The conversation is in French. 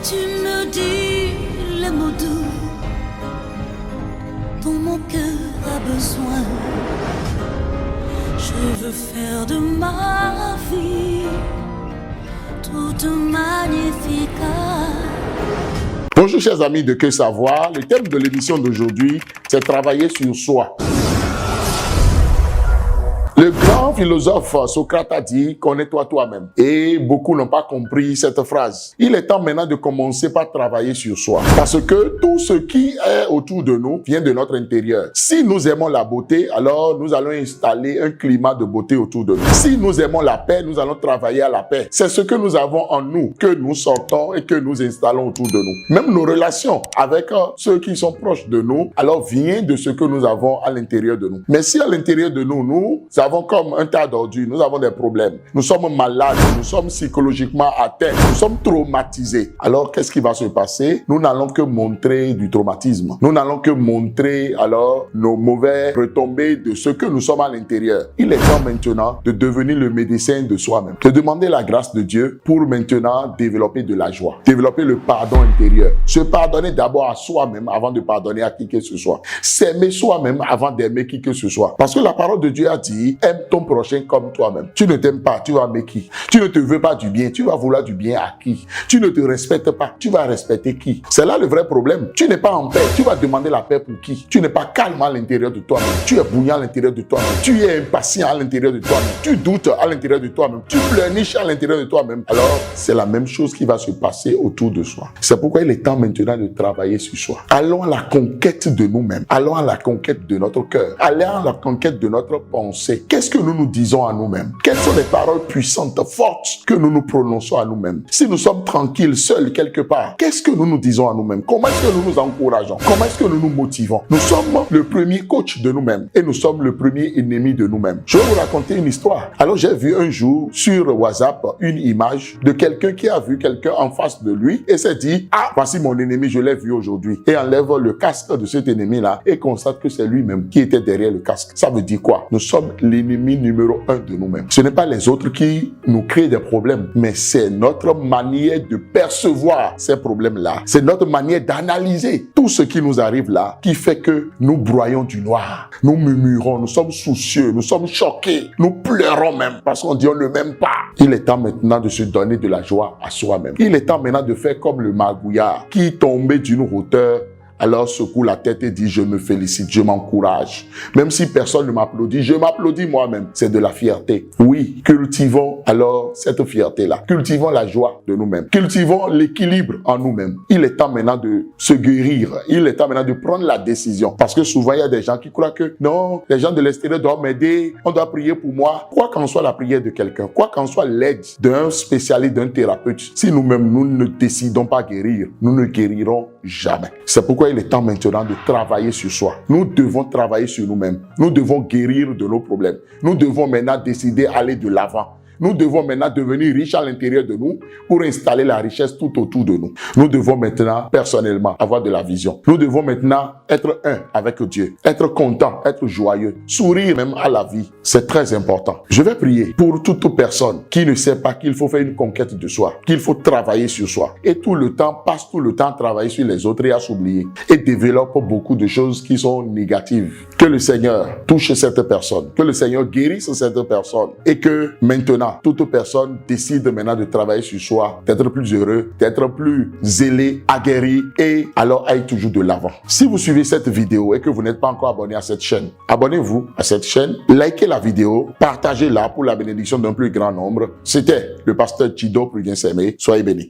Tu me dis les mots doux dont mon cœur a besoin. Je veux faire de ma vie toute magnifique. Bonjour chers amis de Que Savoir, le thème de l'émission d'aujourd'hui, c'est travailler sur soi. Le grand philosophe Socrate a dit « Connais-toi toi-même ». Et beaucoup n'ont pas compris cette phrase. Il est temps maintenant de commencer par travailler sur soi. Parce que tout ce qui est autour de nous vient de notre intérieur. Si nous aimons la beauté, alors nous allons installer un climat de beauté autour de nous. Si nous aimons la paix, nous allons travailler à la paix. C'est ce que nous avons en nous, que nous sortons et que nous installons autour de nous. Même nos relations avec ceux qui sont proches de nous, alors vient de ce que nous avons à l'intérieur de nous. Mais si à l'intérieur de nous, nous avons comme un tas d'ordures, nous avons des problèmes, nous sommes malades, nous sommes psychologiquement atteints, nous sommes traumatisés. Alors, qu'est-ce qui va se passer? Nous n'allons que montrer du traumatisme. Nous n'allons que montrer alors nos mauvais retombées de ce que nous sommes à l'intérieur. Il est temps maintenant de devenir le médecin de soi-même, de demander la grâce de Dieu pour maintenant développer de la joie, développer le pardon intérieur, se pardonner d'abord à soi-même avant de pardonner à qui que ce soit, s'aimer soi-même avant d'aimer qui que ce soit. Parce que la parole de Dieu a dit aime ton prochain comme toi-même. Tu ne t'aimes pas, tu vas aimer qui? Tu ne te veux pas du bien, tu vas vouloir du bien à qui? Tu ne te respectes pas, tu vas respecter qui? C'est là le vrai problème. Tu n'es pas en paix, tu vas demander la paix pour qui? Tu n'es pas calme à l'intérieur de toi-même. Tu es bouillant à l'intérieur de toi-même. Tu es impatient à l'intérieur de toi-même. Tu doutes à l'intérieur de toi-même. Tu pleurniches à l'intérieur de toi-même. Alors, c'est la même chose qui va se passer autour de soi. C'est pourquoi il est temps maintenant de travailler sur soi. Allons à la conquête de nous-mêmes. Allons à la conquête de notre cœur. Allons à la conquête de notre pensée. Qu'est-ce que nous nous disons à nous-mêmes? Quelles sont les paroles puissantes, fortes que nous nous prononçons à nous-mêmes? Si nous sommes tranquilles, seuls quelque part, qu'est-ce que nous nous disons à nous-mêmes? Comment est-ce que nous nous encourageons? Comment est-ce que nous nous motivons? Nous sommes le premier coach de nous-mêmes et nous sommes le premier ennemi de nous-mêmes. Je vais vous raconter une histoire. Alors j'ai vu un jour sur WhatsApp une image de quelqu'un qui a vu quelqu'un en face de lui et s'est dit « Ah, voici mon ennemi, je l'ai vu aujourd'hui » et enlève le casque de cet ennemi-là et constate que c'est lui-même qui était derrière le casque. Ça veut dire quoi? Nous sommes l'ennemi numéro 1 de nous-mêmes. Ce n'est pas les autres qui nous créent des problèmes, mais c'est notre manière de percevoir ces problèmes-là. C'est notre manière d'analyser tout ce qui nous arrive là qui fait que nous broyons du noir. Nous murmurons, nous sommes soucieux, nous sommes choqués, nous pleurons même parce qu'on dit on ne m'aime pas. Il est temps maintenant de se donner de la joie à soi-même. Il est temps maintenant de faire comme le magouillard qui tombait d'une hauteur. Alors secoue la tête et dit, je me félicite, je m'encourage. Même si personne ne m'applaudit, je m'applaudis moi-même. C'est de la fierté. Oui, cultivons alors cette fierté-là. Cultivons la joie de nous-mêmes. Cultivons l'équilibre en nous-mêmes. Il est temps maintenant de se guérir. Il est temps maintenant de prendre la décision. Parce que souvent, il y a des gens qui croient que non, les gens de l'extérieur doivent m'aider. On doit prier pour moi. Quoi qu'en soit la prière de quelqu'un, quoi qu'en soit l'aide d'un spécialiste, d'un thérapeute, si nous-mêmes, nous ne décidons pas guérir, nous ne guérirons jamais. C'est pourquoi il est temps maintenant de travailler sur soi. Nous devons travailler sur nous-mêmes. Nous devons guérir de nos problèmes. Nous devons maintenant décider d'aller de l'avant. Nous devons maintenant devenir riches à l'intérieur de nous pour installer la richesse tout autour de nous. Nous devons maintenant, personnellement, avoir de la vision. Nous devons maintenant être un avec Dieu, être content, être joyeux, sourire même à la vie. C'est très important. Je vais prier pour toute personne qui ne sait pas qu'il faut faire une conquête de soi, qu'il faut travailler sur soi. Et tout le temps, passe tout le temps à travailler sur les autres et à s'oublier. Et développe beaucoup de choses qui sont négatives. Que le Seigneur touche cette personne, que le Seigneur guérisse cette personne et que maintenant, toute personne décide maintenant de travailler sur soi, d'être plus heureux, d'être plus zélé, aguerri et alors aille toujours de l'avant. Si vous suivez cette vidéo et que vous n'êtes pas encore abonné à cette chaîne, abonnez-vous à cette chaîne, likez la vidéo, partagez-la pour la bénédiction d'un plus grand nombre. C'était le pasteur Chido Prudien Semé. Soyez bénis.